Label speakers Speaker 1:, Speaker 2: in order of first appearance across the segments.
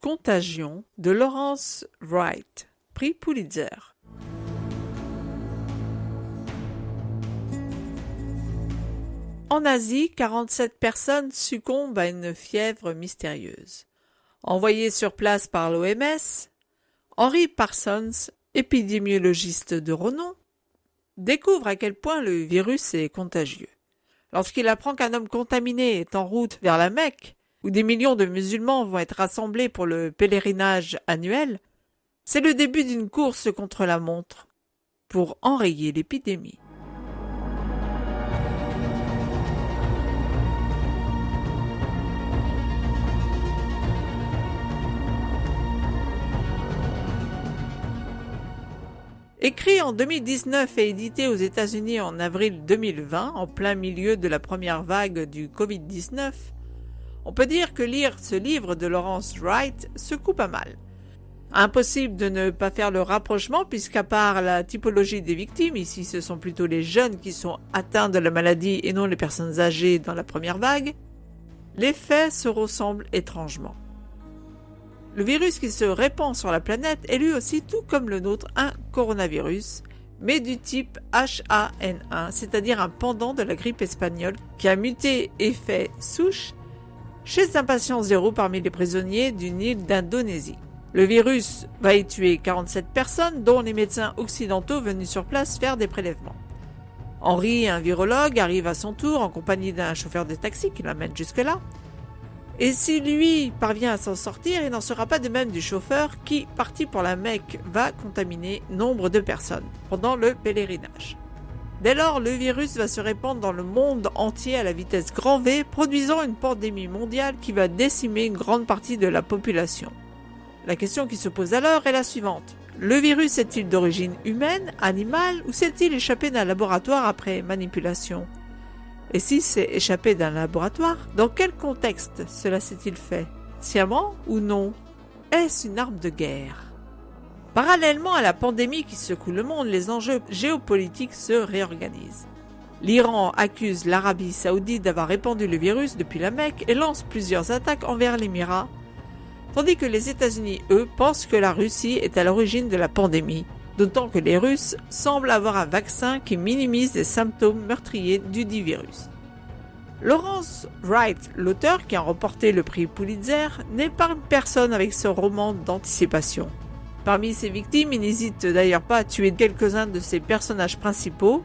Speaker 1: Contagion de Lawrence Wright, prix Pulitzer. En Asie, 47 personnes succombent à une fièvre mystérieuse. Envoyé sur place par l'OMS, Henry Parsons, épidémiologiste de renom, découvre à quel point le virus est contagieux. Lorsqu'il apprend qu'un homme contaminé est en route vers la Mecque, où des millions de musulmans vont être rassemblés pour le pèlerinage annuel, c'est le début d'une course contre la montre pour enrayer l'épidémie. Écrit en 2019 et édité aux États-Unis en avril 2020, en plein milieu de la première vague du Covid-19, on peut dire que lire ce livre de Lawrence Wright secoue pas mal. Impossible de ne pas faire le rapprochement puisqu'à part la typologie des victimes, ici ce sont plutôt les jeunes qui sont atteints de la maladie et non les personnes âgées dans la première vague, les faits se ressemblent étrangement. Le virus qui se répand sur la planète est lui aussi, tout comme le nôtre, un coronavirus, mais du type H1N1, c'est-à-dire un pendant de la grippe espagnole qui a muté et fait souche chez un patient zéro parmi les prisonniers d'une île d'Indonésie. Le virus va y tuer 47 personnes, dont les médecins occidentaux venus sur place faire des prélèvements. Henry, un virologue, arrive à son tour en compagnie d'un chauffeur de taxi qui l'amène jusque-là. Et si lui parvient à s'en sortir, il n'en sera pas de même du chauffeur qui, parti pour la Mecque, va contaminer nombre de personnes pendant le pèlerinage. Dès lors, le virus va se répandre dans le monde entier à la vitesse grand V, produisant une pandémie mondiale qui va décimer une grande partie de la population. La question qui se pose alors est la suivante. Le virus est-il d'origine humaine, animale, ou s'est-il échappé d'un laboratoire après manipulation ? Et si c'est échappé d'un laboratoire, dans quel contexte cela s'est-il fait? Sciemment ou non? Est-ce une arme de guerre? Parallèlement à la pandémie qui secoue le monde, les enjeux géopolitiques se réorganisent. L'Iran accuse l'Arabie saoudite d'avoir répandu le virus depuis la Mecque et lance plusieurs attaques envers l'Émirat, tandis que les États-Unis, eux, pensent que la Russie est à l'origine de la pandémie, d'autant que les Russes semblent avoir un vaccin qui minimise les symptômes meurtriers du dit virus. Lawrence Wright, l'auteur qui a remporté le prix Pulitzer, n'épargne personne avec ce roman d'anticipation. Parmi ses victimes, il n'hésite d'ailleurs pas à tuer quelques-uns de ses personnages principaux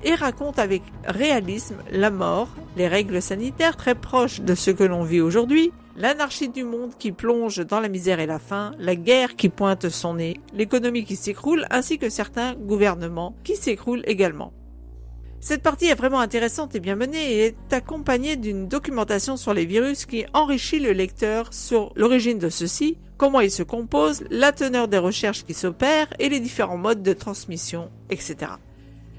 Speaker 1: et raconte avec réalisme la mort, les règles sanitaires très proches de ce que l'on vit aujourd'hui, l'anarchie du monde qui plonge dans la misère et la faim, la guerre qui pointe son nez, l'économie qui s'écroule, ainsi que certains gouvernements qui s'écroulent également. Cette partie est vraiment intéressante et bien menée et est accompagnée d'une documentation sur les virus qui enrichit le lecteur sur l'origine de ceux-ci, comment ils se composent, la teneur des recherches qui s'opèrent et les différents modes de transmission, etc.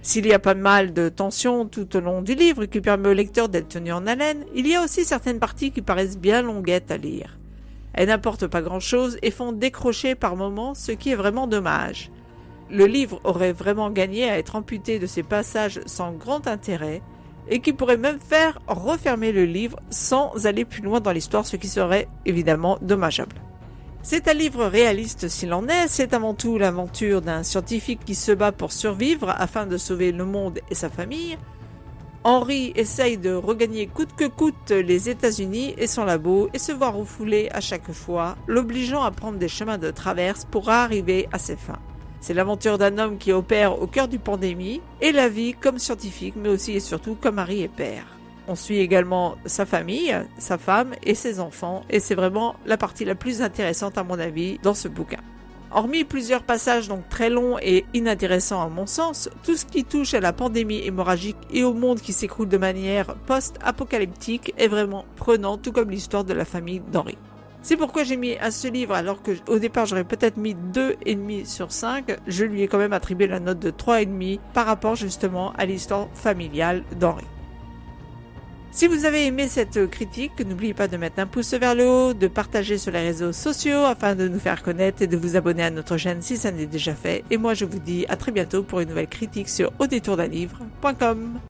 Speaker 1: S'il y a pas mal de tension tout au long du livre qui permet au lecteur d'être tenu en haleine, il y a aussi certaines parties qui paraissent bien longuettes à lire. Elles n'apportent pas grand-chose et font décrocher par moments, ce qui est vraiment dommage. Le livre aurait vraiment gagné à être amputé de ces passages sans grand intérêt et qui pourrait même faire refermer le livre sans aller plus loin dans l'histoire, ce qui serait évidemment dommageable. C'est un livre réaliste s'il en est, c'est avant tout l'aventure d'un scientifique qui se bat pour survivre afin de sauver le monde et sa famille. Henry essaye de regagner coûte que coûte les États-Unis et son labo et se voit refouler à chaque fois, l'obligeant à prendre des chemins de traverse pour arriver à ses fins. C'est l'aventure d'un homme qui opère au cœur d'une pandémie et la vie comme scientifique mais aussi et surtout comme mari et père. On suit également sa famille, sa femme et ses enfants, et c'est vraiment la partie la plus intéressante à mon avis dans ce bouquin. Hormis plusieurs passages donc très longs et inintéressants à mon sens, tout ce qui touche à la pandémie hémorragique et au monde qui s'écroule de manière post-apocalyptique est vraiment prenant, tout comme l'histoire de la famille d'Henry. C'est pourquoi j'ai mis à ce livre, alors que au départ j'aurais peut-être mis 2,5 sur 5, je lui ai quand même attribué la note de 3,5 par rapport justement à l'histoire familiale d'Henry. Si vous avez aimé cette critique, n'oubliez pas de mettre un pouce vers le haut, de partager sur les réseaux sociaux afin de nous faire connaître et de vous abonner à notre chaîne si ça n'est déjà fait. Et moi je vous dis à très bientôt pour une nouvelle critique sur audétourdunlivre.com.